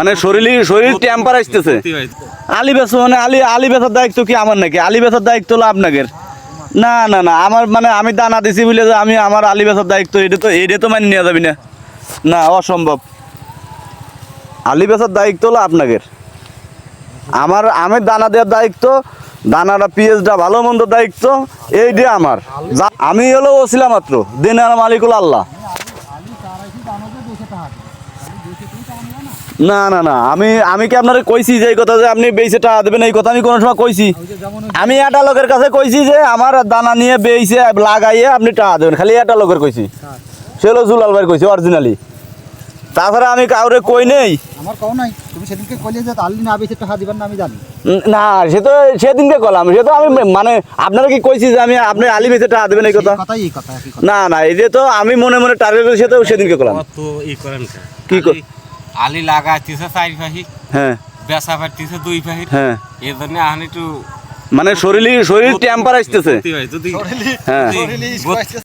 মানে শরীর টেম্পার আসতেছে। আলি বেচো মানে আলি বেচার দায়িত্ব কি আমার নাকি? আলি বেচার দায়িত্ব হলো আপনাদের। না না না, আমার মানে আমি দানা দিছি বলে যে আমি আমার আলি বেচার দায়িত্ব এটা তো মানে নেওয়া যাবে না, না অসম্ভব। আলি বেচার দায়িত্ব হলো আপনাদের। আমি দানা দেওয়ার দায়িত্ব, দানাটা পিএইচটা ভালো মন্দ দায়িত্ব এই দিয়ে আমার। আমি হলো ওসিলা মাত্র, দিনের মালিক হলো আল্লাহ। না না না, আমি কি আপনার কইছি যে এই কথা যে আপনি বেইছে টাকা দেবেন, এই কথা আমি কোনো সময় কইছি? আমি একটা লোকের কাছে কইছি যে আমার দানা নিয়ে বেইছে লাগাইয়ে আপনি টাকা দেবেন, খালি একটা লোকের কইছি, সে হলো জুলাল ভাই কইছি অরিজিনালি। তাছাড়া আমি কাউরে কই নেই। আমার কও নাই, তুমি সেদিনকে কইলে যে আলি না বেচে টাকা দিবেন না, আমি জানি না, সে তো সেদিনকে কলাম, সে তো আমি মানে আপনারা কি কইছি যে আমি আপনি আলি বেচে টাকা দেবেন এই কথা? এই কথা না না, এই যে তো আমি মনে মনে টার্গেট করেছি, তো সেদিনকে কলাম। কি আলি লাগাইতেছে 4 ফাহি, হ্যাঁ বেচা পাইতেছে 2 ফাহি, হ্যাঁ, এই জন্য এখন একটু মানে শরীর টেম্পার আসতেছে। যদি হ্যাঁ